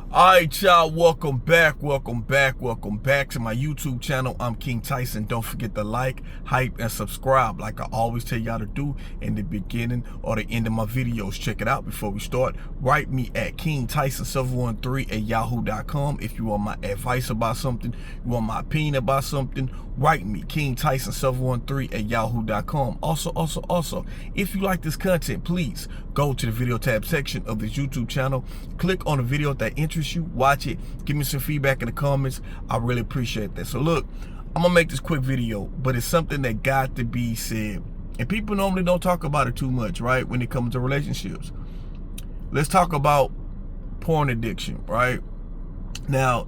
Alright, y'all, welcome back to my YouTube channel. I'm King Tyson. Don't forget to like, hype, and subscribe like I always tell y'all to do in the beginning or the end of my videos. Check it out before we start. Write me at KingTyson713@yahoo.com if you want my advice about something, you want my opinion about something. Write me, KingTyson713@yahoo.com. Also, if you like this content, please go to the video tab section of this YouTube channel. Click on the video that interests you, watch it, give me some feedback in the comments. I really appreciate that. So look, I'm gonna make this quick video, but it's something that got to be said. And people normally don't talk about it too much, right? When it comes to relationships. Let's talk about porn addiction, right? Now,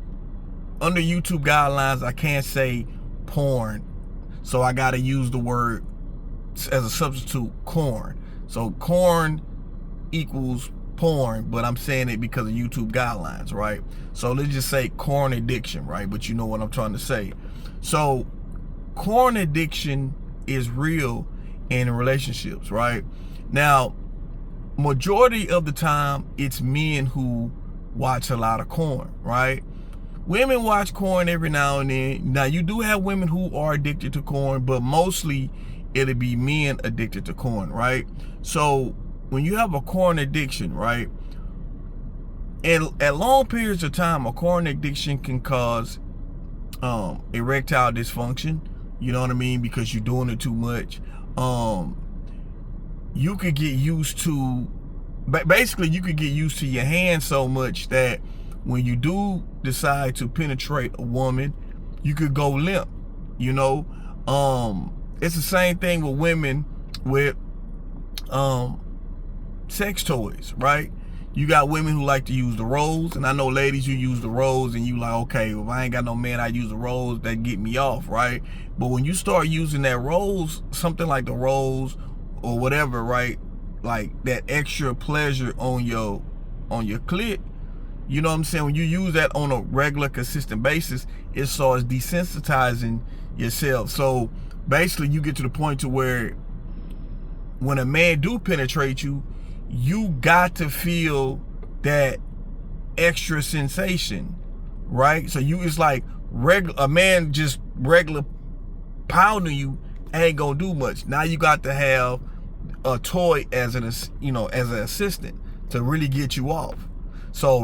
under YouTube guidelines, I can't say porn, so I gotta use the word as a substitute, corn. So corn equals porn, but I'm saying it because of YouTube guidelines, right? So let's just say corn addiction, right? But you know what I'm trying to say. So corn addiction is real in relationships, right? Now, majority of the time, it's men who watch a lot of corn, right? Women watch corn every now and then. Now, you do have women who are addicted to corn, but mostly it'll be men addicted to corn, right? So when you have a corn addiction, right, at long periods of time, a corn addiction can cause erectile dysfunction. You know what I mean? Because you're doing it too much. You could get used to, basically you could get used to your hand so much that when you do decide to penetrate a woman, you could go limp, you know? It's the same thing with women with sex toys, right? You got women who like to use the rose, and I know ladies, you use the rose and you like, okay, if I ain't got no man, I use the rose, that get me off, right? But when you start using that rose, something like the rose or whatever, right? Like that extra pleasure on your clit, you know what I'm saying? When you use that on a regular, consistent basis, it starts desensitizing yourself. So basically, you get to the point to where when a man do penetrate you, you got to feel that extra sensation, right? So it's like a man just regular pounding you ain't gonna do much. Now you got to have a toy as an assistant to really get you off. So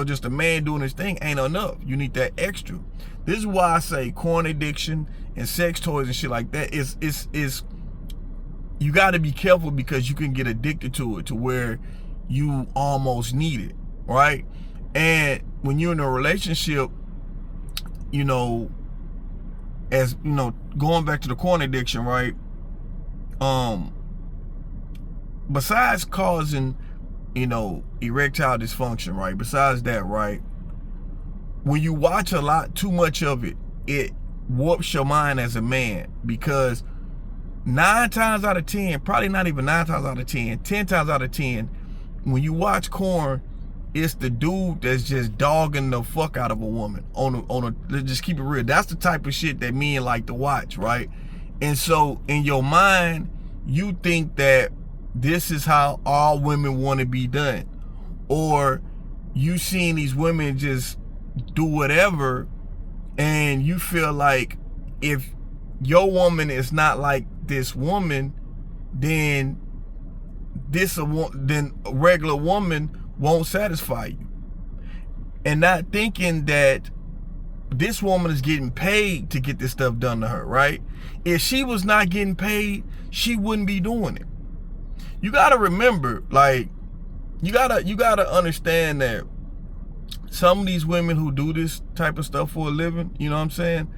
just a man doing his thing ain't enough. You need that extra. This is why I say corn addiction and sex toys and shit like that is you got to be careful, because you can get addicted to it to where you almost need it, right? And when you're in a relationship, you know, as you know, going back to the corn addiction, right? Besides causing, you know, erectile dysfunction, right? Besides that, right? When you watch a lot, too much of it, it warps your mind as a man, because 9 times out of 10, probably not even 9 times out of 10, 10 times out of 10, when you watch corn, it's the dude that's just dogging the fuck out of a woman let's just keep it real. That's the type of shit that men like to watch, right? And so in your mind, you think that this is how all women want to be done, or you seeing these women just do whatever, and you feel like if your woman is not like this woman, then a regular woman won't satisfy you. And not thinking that this woman is getting paid to get this stuff done to her, right? If she was not getting paid, she wouldn't be doing it. You gotta remember, like, you gotta understand that some of these women who do this type of stuff for a living, you know what I'm saying?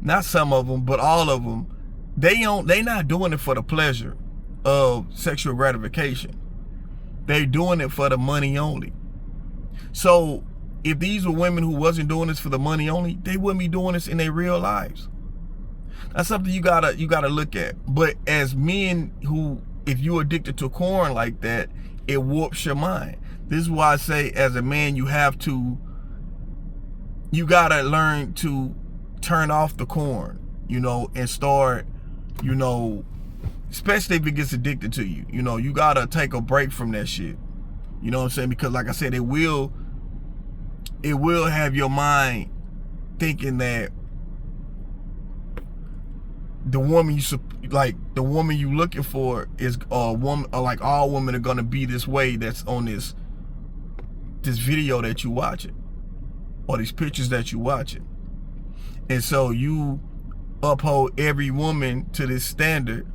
Not some of them, but all of them, they not doing it for the pleasure of sexual gratification. They doing it for the money only. So if these were women who wasn't doing this for the money only, they wouldn't be doing this in their real lives. That's something you gotta look at. But as men who, if you're addicted to corn like that, it warps your mind. This is why I say, as a man, you gotta learn to turn off the corn, you know, and start, you know, especially if it gets addicted to you, you know, you gotta take a break from that shit. You know what I'm saying? Because like I said, it will it will have your mind thinking that the woman the woman you looking for is a woman, or like all women are gonna be this way, that's on this video that you watching, or these pictures that you watching. And so you uphold every woman to this standard,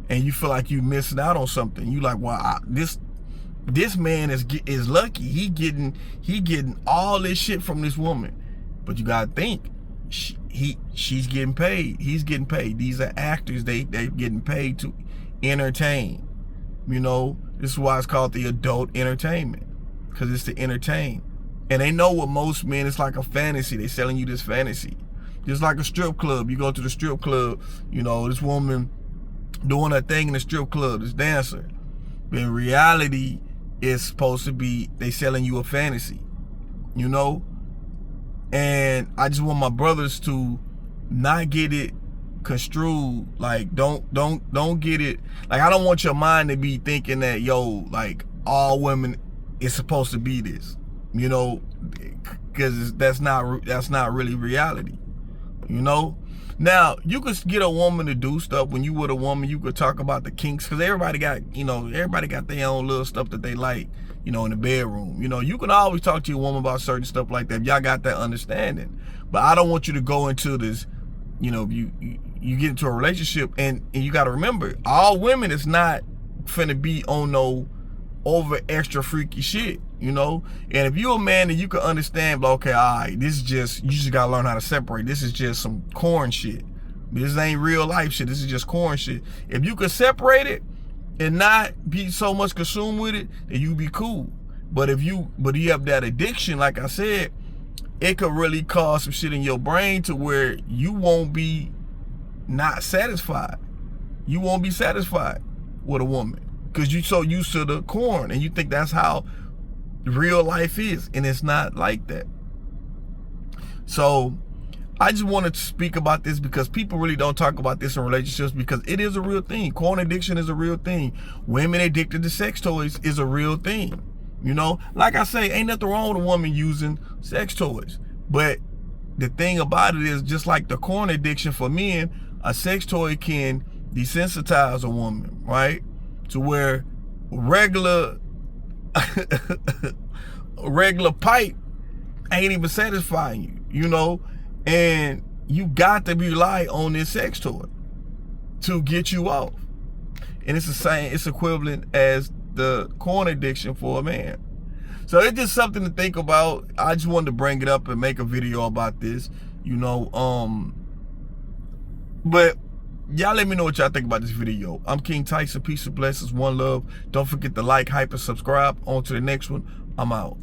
and you feel like you missing out on something. You like, well, this man is lucky. He getting all this shit from this woman. But you gotta think, she's getting paid. He's getting paid. These are actors. They getting paid to entertain. You know, this is why it's called the adult entertainment, because it's to entertain. And they know what most men, it's like a fantasy. They selling you this fantasy. Just like a strip club. You go to the strip club, you know, this woman doing her thing in the strip club, this dancer. But in reality, it's supposed to be, they selling you a fantasy, you know? And I just want my brothers to not get it construed. Like, don't get it. Like, I don't want your mind to be thinking that, yo, like, all women is supposed to be this, you know? Because that's not really reality, you know? Now, you could get a woman to do stuff. When you with a woman, you could talk about the kinks, because everybody got their own little stuff that they like, you know, in the bedroom. You know, you can always talk to your woman about certain stuff like that if y'all got that understanding. But I don't want you to go into this, you know, you get into a relationship, and you got to remember, all women is not finna be on no over extra freaky shit, you know? And if you're a man and you can understand, like, okay, all right, this is just, you just gotta learn how to separate. This is just some corn shit. This ain't real life shit. This is just corn shit. If you could separate it and not be so much consumed with it, then you be cool. But if you have that addiction, like I said, it could really cause some shit in your brain to where you won't be not satisfied. You won't be satisfied with a woman, because you so used to the corn, and you think that's how real life is, and it's not like that. So I just wanted to speak about this, because people really don't talk about this in relationships, because it is a real thing. Corn addiction is a real thing. Women addicted to sex toys is a real thing. You know, like I say, ain't nothing wrong with a woman using sex toys. But the thing about it is, just like the corn addiction for men, a sex toy can desensitize a woman, right? To where regular pipe ain't even satisfying you, you know? And you got to rely on this sex toy to get you off. And it's the same, it's equivalent as the corn addiction for a man. So it's just something to think about. I just wanted to bring it up and make a video about this, you know? But y'all let me know what y'all think about this video. I'm King Tyson. Peace and blessings. One love. Don't forget to like, hype, and subscribe. On to the next one. I'm out.